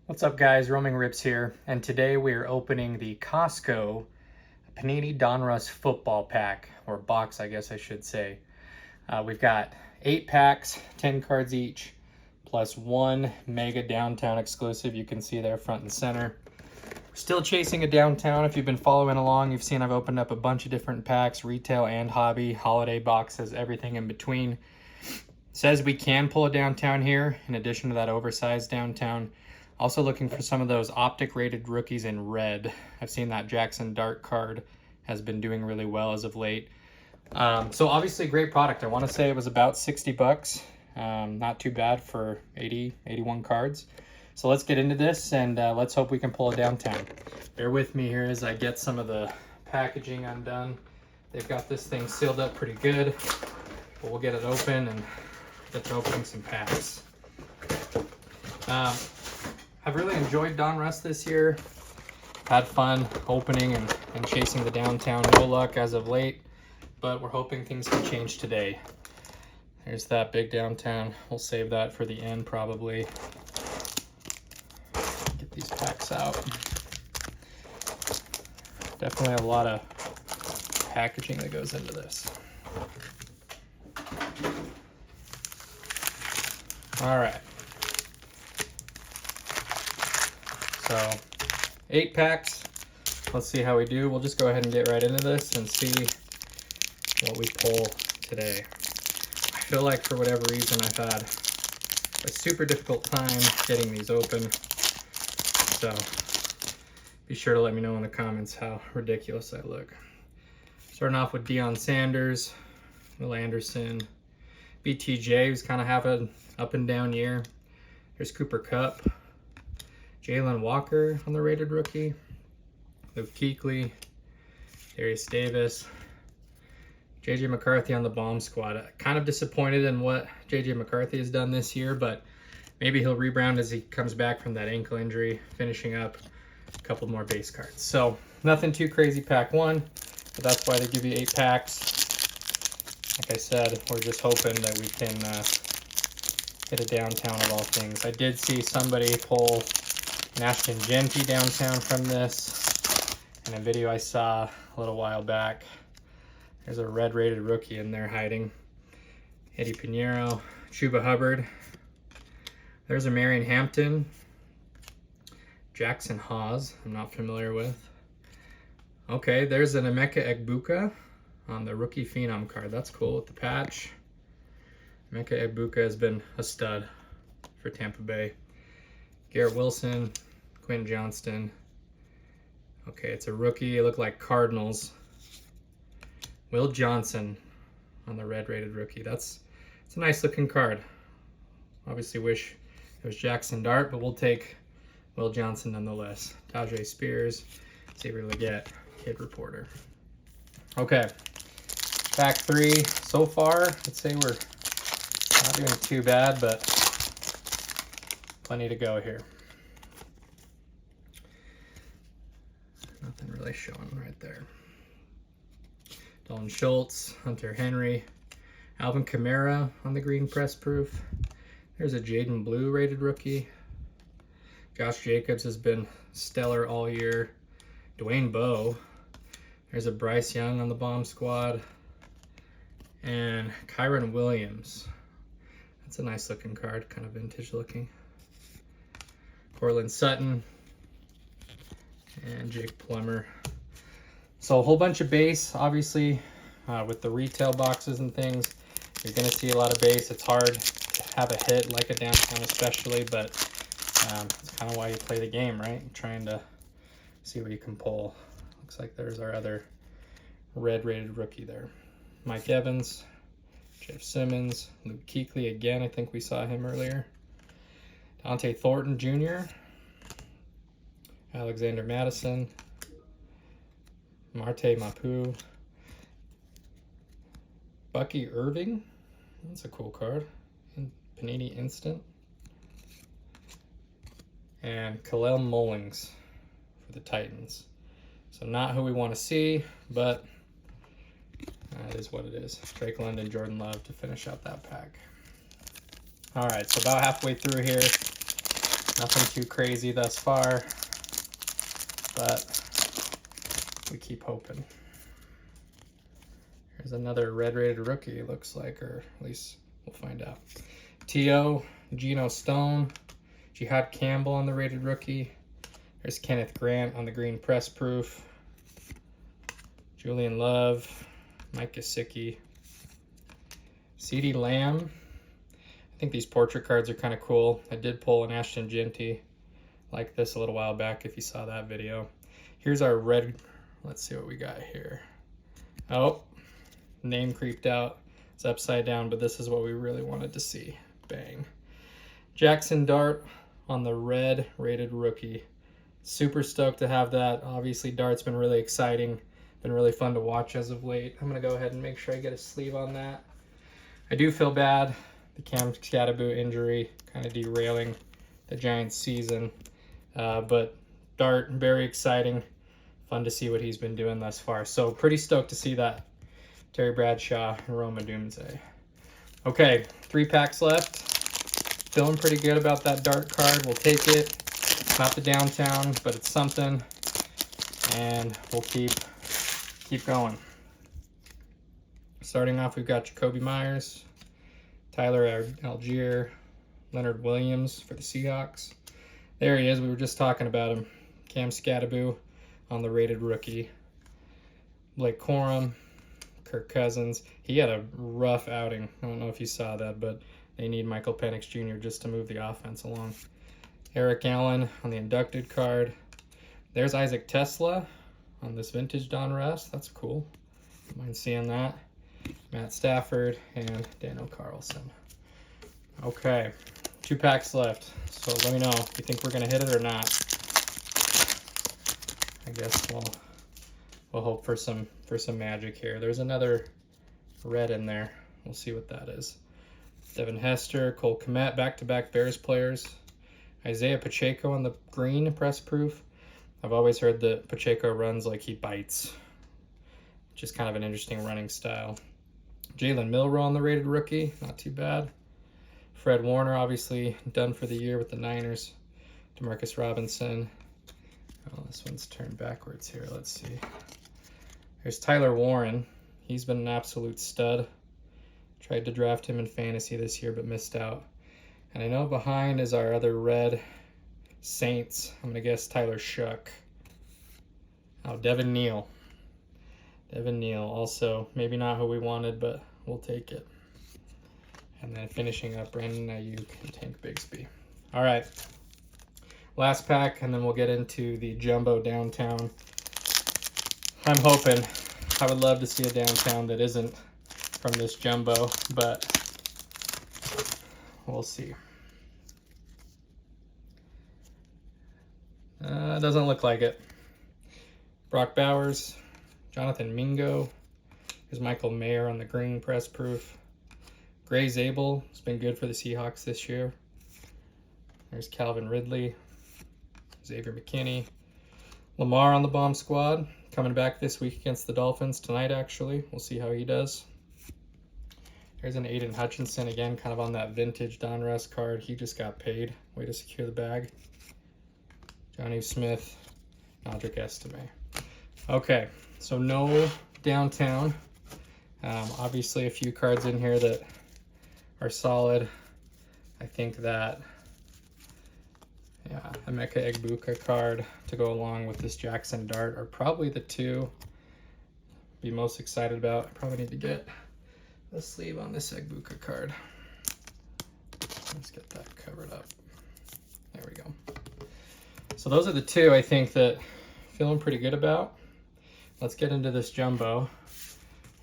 What's up guys, Roaming Rips here, and today we are opening the Costco Panini Donruss Football Pack, or box I guess I should say. We've got 8 packs, 10 cards each, plus 1 mega downtown exclusive you can see there front and center. We're still chasing a downtown. If you've been following along, you've seen I've opened up a bunch of different packs, retail and hobby, holiday boxes, everything in between. Says we can pull a downtown here, in addition to that oversized downtown. Also looking for some of those optic rated rookies in red. I've seen that Jaxon Dart card has been doing really well as of late. So obviously great product. I want to say it was about 60 bucks. Not too bad for 81 cards. So let's get into this and let's hope we can pull a downtown. Bear with me here as I get some of the packaging undone. They've got this thing sealed up pretty good, but we'll get it open and get to opening some packs. I've really enjoyed Donruss this year. Had fun opening and chasing the downtown. No luck as of late, but we're hoping things can change today. There's that big downtown. We'll save that for the end probably. Get these packs out. Definitely a lot of packaging that goes into this. All right. So 8 packs. Let's see how we do. We'll just go ahead and get right into this and see what we pull today. I feel like for whatever reason I've had a super difficult time getting these open. So be sure to let me know in the comments how ridiculous I look. Starting off with Deion Sanders, Will Anderson, BTJ, who's kind of have an up and down year. There's Cooper Kupp. Jalen Walker on the rated rookie, Luke Kuechly, Darius Davis, JJ McCarthy on the bomb squad. Kind of disappointed in what JJ McCarthy has done this year, but maybe he'll rebound as he comes back from that ankle injury, finishing up a couple more base cards. So nothing too crazy pack 1, but that's why they give you 8 packs. Like I said, we're just hoping that we can hit a downtown of all things. I did see somebody pull Ashton Genty downtown from this in a video I saw a little while back. There's a red rated rookie in there hiding. Eddie Pinheiro, Chuba Hubbard. There's a Marion Hampton. Jackson Hawes, I'm not familiar with. Okay, there's an Emeka Egbuka on the rookie phenom card. That's cool with the patch. Emeka Egbuka has been a stud for Tampa Bay. Garrett Wilson, Quentin Johnston. Okay, it's a rookie. It looked like Cardinals. Will Johnson on the red rated rookie. It's a nice looking card. Obviously wish it was Jaxon Dart, but we'll take Will Johnson nonetheless. Tajay Spears, Xavier Legette, Kid Reporter. Okay, pack 3 so far. I'd say we're not doing too bad, but plenty to go here. Nothing really showing right there. Dalton Schultz, Hunter Henry, Alvin Kamara on the green press proof. There's a Jaden Blue rated rookie. Josh Jacobs has been stellar all year. Dwayne Bowe. There's a Bryce Young on the bomb squad. And Kyron Williams. That's a nice looking card, kind of vintage looking. Cortland Sutton. And Jake Plummer. So a whole bunch of base, obviously, with the retail boxes and things. You're going to see a lot of base. It's hard to have a hit like a downtown especially, but it's kind of why you play the game, right? Trying to see what you can pull. Looks like there's our other red rated rookie there. Mike Evans, Jeff Simmons, Luke Kuechly again. I think we saw him earlier. Dante Thornton Jr., Alexander Madison, Marte Mapu, Bucky Irving. That's a cool card. Panini Instant. And Khalil Mullings for the Titans. So not who we want to see, but that is what it is. Drake London, Jordan Love to finish out that pack. All right, so about halfway through here. Nothing too crazy thus far, but we keep hoping. Here's another red rated rookie, it looks like, or at least we'll find out. T.O., Geno Stone, Jihad Campbell on the rated rookie. There's Kenneth Grant on the green press proof. Julian Love, Mike Gesicki, CeeDee Lamb. I think these portrait cards are kind of cool. I did pull an Ashton Genty like this a little while back if you saw that video. Here's our red. Let's see what we got here. Oh, name creeped out. It's upside down, but this is what we really wanted to see. Bang. Jaxon Dart on the red rated rookie. Super stoked to have that. Obviously, Dart's been really exciting. Been really fun to watch as of late. I'm going to go ahead and make sure I get a sleeve on that. I do feel bad. The Cam Scatterboo injury kind of derailing the Giants season. But Dart, very exciting. Fun to see what he's been doing thus far. So pretty stoked to see that. Terry Bradshaw and Roma Doomsday. Okay, 3 packs left. Feeling pretty good about that Dart card. We'll take it. Not the downtown, but it's something. And we'll keep going. Starting off, we've got Jacoby Myers, Tyler Algier, Leonard Williams for the Seahawks. There he is. We were just talking about him. Cam Scatterboo on the rated rookie. Blake Corum, Kirk Cousins. He had a rough outing. I don't know if you saw that, but they need Michael Penix Jr. just to move the offense along. Eric Allen on the inducted card. There's Isaac Tesla on this vintage Donruss. That's cool. Don't mind seeing that. Matt Stafford and Daniel Carlson. Okay, 2 packs left. So let me know if you think we're gonna hit it or not. I guess we'll hope for some magic here. There's another red in there. We'll see what that is. Devin Hester, Cole Kmet, back-to-back Bears players. Isaiah Pacheco on the green press proof. I've always heard that Pacheco runs like he bites. Just kind of an interesting running style. Jalen Milroe on the rated rookie. Not too bad. Fred Warner, obviously done for the year with the Niners. Demarcus Robinson. Oh, this one's turned backwards here. Let's see. There's Tyler Warren. He's been an absolute stud. Tried to draft him in fantasy this year, but missed out. And I know behind is our other red Saints. I'm going to guess Tyler Shuck. Oh, Devin Neal. Devin Neal also. Maybe not who we wanted, but we'll take it. And then finishing up, Brandon Ayuk and Tank Bigsby. All right. Last pack, and then we'll get into the jumbo downtown. I'm hoping. I would love to see a downtown that isn't from this jumbo, but we'll see. Doesn't look like it. Brock Bowers, Jonathan Mingo. Here's Michael Mayer on the green press proof. Gray Zabel has been good for the Seahawks this year. There's Calvin Ridley, Xavier McKinney. Lamar on the bomb squad, coming back this week against the Dolphins tonight, actually. We'll see how he does. There's an Aiden Hutchinson, again, kind of on that vintage Donruss card. He just got paid. Way to secure the bag. Johnny Smith, Audric Estime. Okay, so no downtown. Obviously, a few cards in here that are solid. I think that, yeah, a Emeka Egbuka card to go along with this Jaxon Dart are probably the two I'd be most excited about. I probably need to get the sleeve on this Egbuka card. Let's get that covered up. There we go. So those are the two I think that feeling pretty good about. Let's get into this jumbo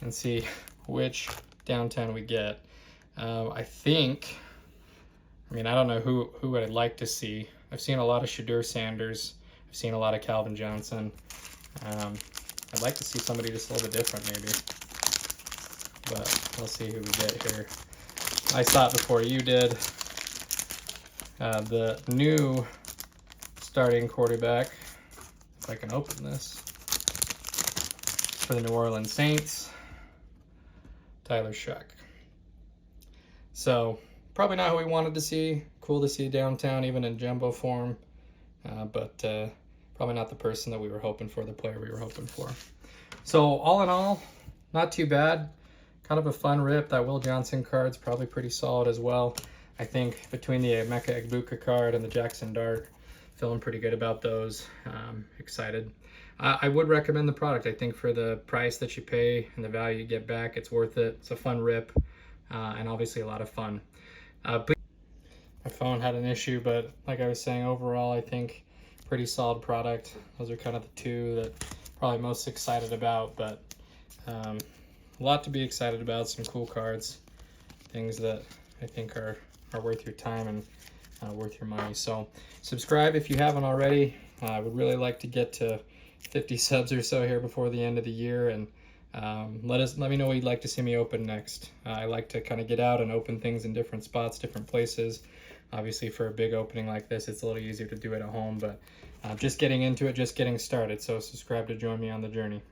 and see which downtown we get. I don't know who I'd like to see. I've seen a lot of Shadur Sanders. I've seen a lot of Calvin Johnson. I'd like to see somebody just a little bit different maybe. But we'll see who we get here. I saw it before you did. The new starting quarterback, if I can open this, for the New Orleans Saints, Tyler Shuck. So Probably not who we wanted to see. Cool to see downtown, even in jumbo form. But probably not the person that we were hoping for, the player we were hoping for. So all in all, not too bad. Kind of a fun rip. That Will Johnson card's probably pretty solid as well. I think between the Emeka Egbuka card and the Jaxon Dart, feeling pretty good about those. Excited. I would recommend the product. I think for the price that you pay and the value you get back, it's worth it. It's a fun rip and obviously a lot of fun. My phone had an issue, but like I was saying, overall, I think pretty solid product. Those are kind of the two that probably most excited about, but a lot to be excited about. Some cool cards, things that I think are worth your time and worth your money. So subscribe if you haven't already. I would really like to get to 50 subs or so here before the end of the year, and let me know what you'd like to see me open next. I like to kind of get out and open things in different spots, different places. Obviously for a big opening like this, it's a little easier to do it at home, but just getting into it, just getting started. So subscribe to join me on the journey.